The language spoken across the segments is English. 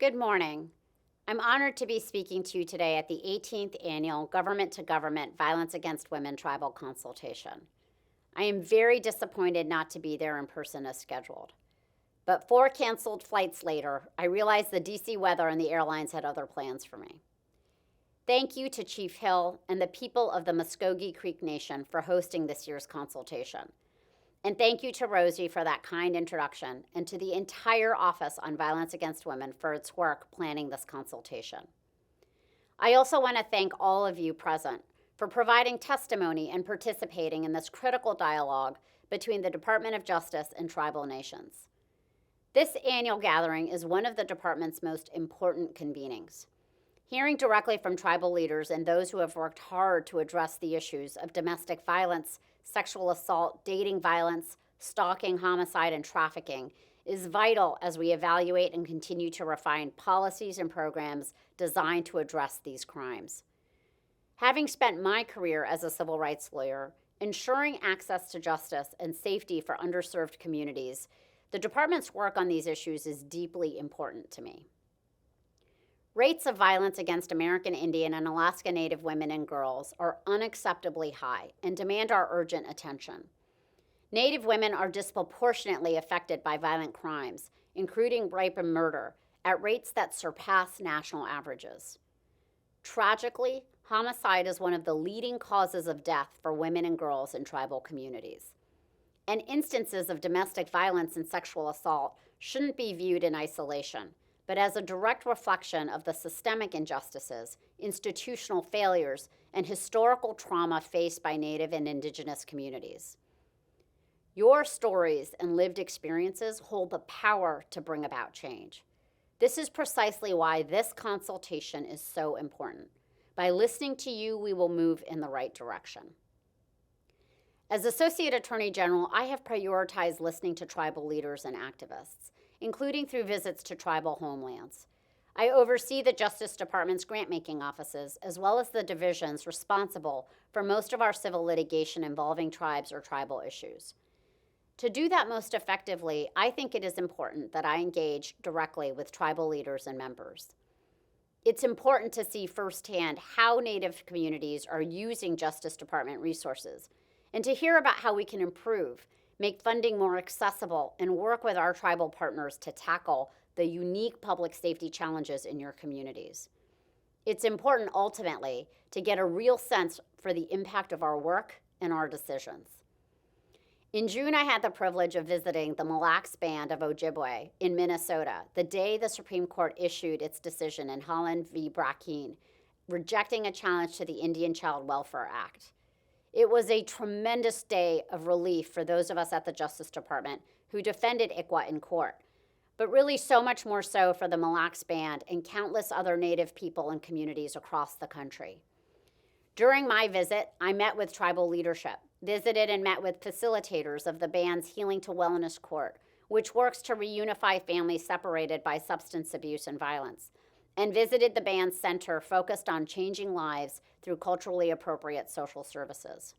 Good morning. I'm honored to be speaking to you today at the 18th Annual Government to Government Violence Against Women Tribal Consultation. I am very disappointed not to be there in person as scheduled. But 4 canceled flights later, I realized the DC weather and the airlines had other plans for me. Thank you to Chief Hill and the people of the Muskogee Creek Nation for hosting this year's consultation. And thank you to Rosie for that kind introduction, and to the entire Office on Violence Against Women for its work planning this consultation. I also want to thank all of you present for providing testimony and participating in this critical dialogue between the Department of Justice and tribal nations. This annual gathering is one of the department's most important convenings. Hearing directly from tribal leaders and those who have worked hard to address the issues of domestic violence, sexual assault, dating violence, stalking, homicide, and trafficking is vital as we evaluate and continue to refine policies and programs designed to address these crimes. Having spent my career as a civil rights lawyer, ensuring access to justice and safety for underserved communities, the department's work on these issues is deeply important to me. Rates of violence against American Indian and Alaska Native women and girls are unacceptably high and demand our urgent attention. Native women are disproportionately affected by violent crimes, including rape and murder, at rates that surpass national averages. Tragically, homicide is one of the leading causes of death for women and girls in tribal communities. And instances of domestic violence and sexual assault shouldn't be viewed in isolation, but as a direct reflection of the systemic injustices, institutional failures, and historical trauma faced by Native and Indigenous communities. Your stories and lived experiences hold the power to bring about change. This is precisely why this consultation is so important. By listening to you, we will move in the right direction. As Associate Attorney General, I have prioritized listening to tribal leaders and activists, including through visits to tribal homelands. I oversee the Justice Department's grant-making offices, as well as the divisions responsible for most of our civil litigation involving tribes or tribal issues. To do that most effectively, I think it is important that I engage directly with tribal leaders and members. It's important to see firsthand how Native communities are using Justice Department resources, and to hear about how we can improve, make funding more accessible, and work with our tribal partners to tackle the unique public safety challenges in your communities. It's important, ultimately, to get a real sense for the impact of our work and our decisions. In June, I had the privilege of visiting the Mille Lacs Band of Ojibwe in Minnesota, the day the Supreme Court issued its decision in Holland v. Brackeen, rejecting a challenge to the Indian Child Welfare Act. It was a tremendous day of relief for those of us at the Justice Department who defended ICWA in court, but really so much more so for the Mille Lacs Band and countless other Native people and communities across the country. During my visit, I met with tribal leadership, visited and met with facilitators of the band's Healing to Wellness Court, which works to reunify families separated by substance abuse and violence, and visited the band's center focused on changing lives through culturally appropriate social services.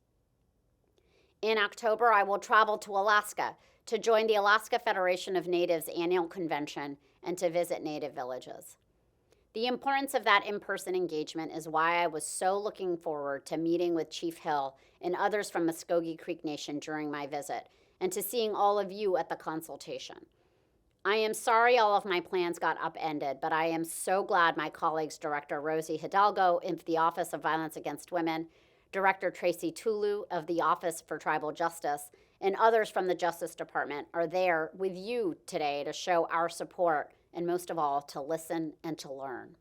In October, I will travel to Alaska to join the Alaska Federation of Natives annual convention and to visit Native villages. The importance of that in-person engagement is why I was so looking forward to meeting with Chief Hill and others from Muskogee Creek Nation during my visit, and to seeing all of you at the consultation. I am sorry all of my plans got upended, but I am so glad my colleagues, Director Rosie Hidalgo of the Office of Violence Against Women, Director Tracy Tulu of the Office for Tribal Justice, and others from the Justice Department are there with you today to show our support, and most of all, to listen and to learn.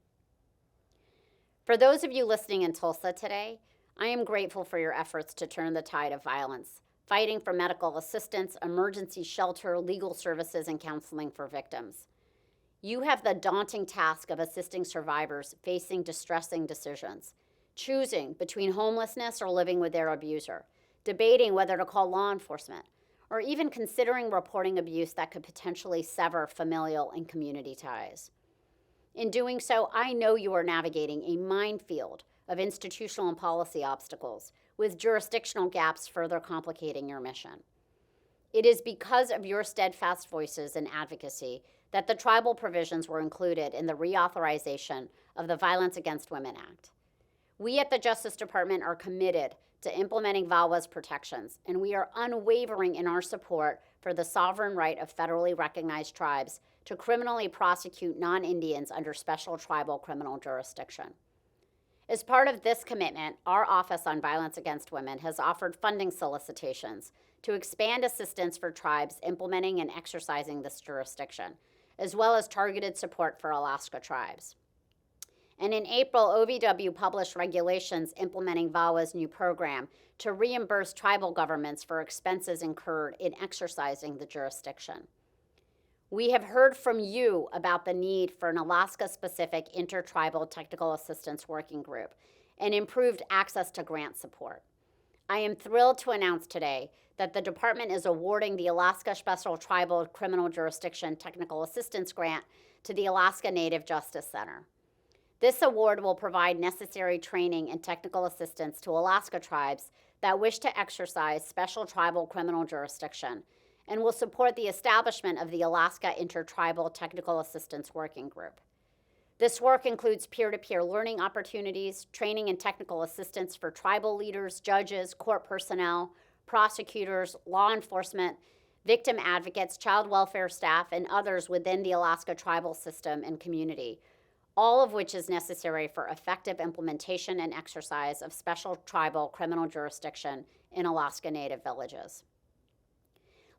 For those of you listening in Tulsa today, I am grateful for your efforts to turn the tide of violence, fighting for medical assistance, emergency shelter, legal services, and counseling for victims. You have the daunting task of assisting survivors facing distressing decisions, choosing between homelessness or living with their abuser, debating whether to call law enforcement, or even considering reporting abuse that could potentially sever familial and community ties. In doing so, I know you are navigating a minefield of institutional and policy obstacles, with jurisdictional gaps further complicating your mission. It is because of your steadfast voices and advocacy that the tribal provisions were included in the reauthorization of the Violence Against Women Act. We at the Justice Department are committed to implementing VAWA's protections, and we are unwavering in our support for the sovereign right of federally recognized tribes to criminally prosecute non-Indians under special tribal criminal jurisdiction. As part of this commitment, our Office on Violence Against Women has offered funding solicitations to expand assistance for tribes implementing and exercising this jurisdiction, as well as targeted support for Alaska tribes. And in April, OVW published regulations implementing VAWA's new program to reimburse tribal governments for expenses incurred in exercising the jurisdiction. We have heard from you about the need for an Alaska-specific intertribal technical assistance working group and improved access to grant support. I am thrilled to announce today that the department is awarding the Alaska Special Tribal Criminal Jurisdiction Technical Assistance Grant to the Alaska Native Justice Center. This award will provide necessary training and technical assistance to Alaska tribes that wish to exercise special tribal criminal jurisdiction and will support the establishment of the Alaska Intertribal Technical Assistance Working Group. This work includes peer-to-peer learning opportunities, training and technical assistance for tribal leaders, judges, court personnel, prosecutors, law enforcement, victim advocates, child welfare staff, and others within the Alaska tribal system and community, all of which is necessary for effective implementation and exercise of special tribal criminal jurisdiction in Alaska Native villages.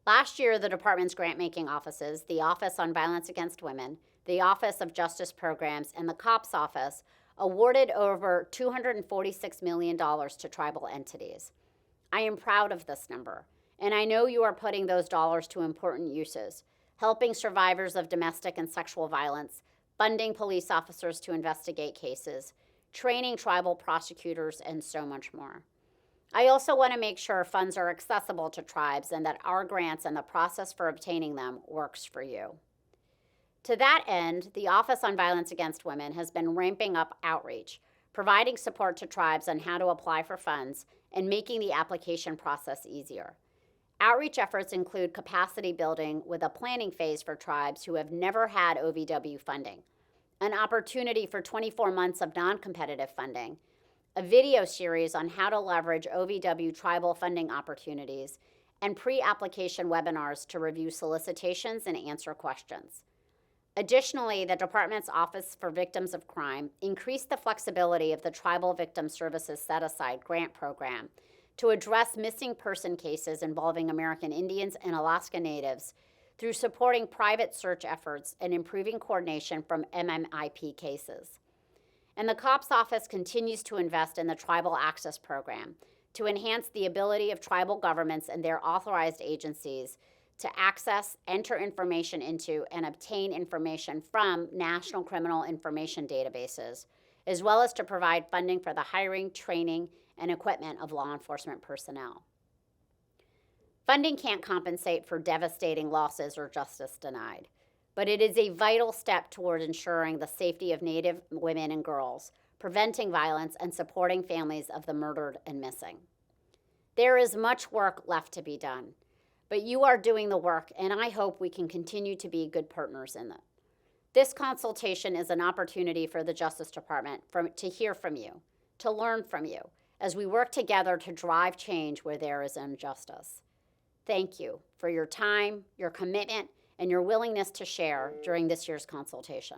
Last year, the department's grant-making offices, the Office on Violence Against Women, the Office of Justice Programs, and the COPS Office awarded over $246 million to tribal entities. I am proud of this number, and I know you are putting those dollars to important uses, helping survivors of domestic and sexual violence, funding police officers to investigate cases, training tribal prosecutors, and so much more. I also want to make sure funds are accessible to tribes and that our grants and the process for obtaining them works for you. To that end, the Office on Violence Against Women has been ramping up outreach, providing support to tribes on how to apply for funds and making the application process easier. Outreach efforts include capacity building with a planning phase for tribes who have never had OVW funding, an opportunity for 24 months of non-competitive funding, a video series on how to leverage OVW tribal funding opportunities, and pre-application webinars to review solicitations and answer questions. Additionally, the department's Office for Victims of Crime increased the flexibility of the Tribal Victim Services Set-Aside grant program to address missing person cases involving American Indians and Alaska Natives through supporting private search efforts and improving coordination from MMIP cases. And the COPS Office continues to invest in the Tribal Access Program to enhance the ability of tribal governments and their authorized agencies to access, enter information into, and obtain information from national criminal information databases, as well as to provide funding for the hiring, training, and equipment of law enforcement personnel. Funding can't compensate for devastating losses or justice denied, but it is a vital step toward ensuring the safety of Native women and girls, preventing violence, and supporting families of the murdered and missing. There is much work left to be done, but you are doing the work, and I hope we can continue to be good partners in it. This consultation is an opportunity for the Justice Department to hear from you, to learn from you, as we work together to drive change where there is injustice. Thank you for your time, your commitment, and your willingness to share during this year's consultation.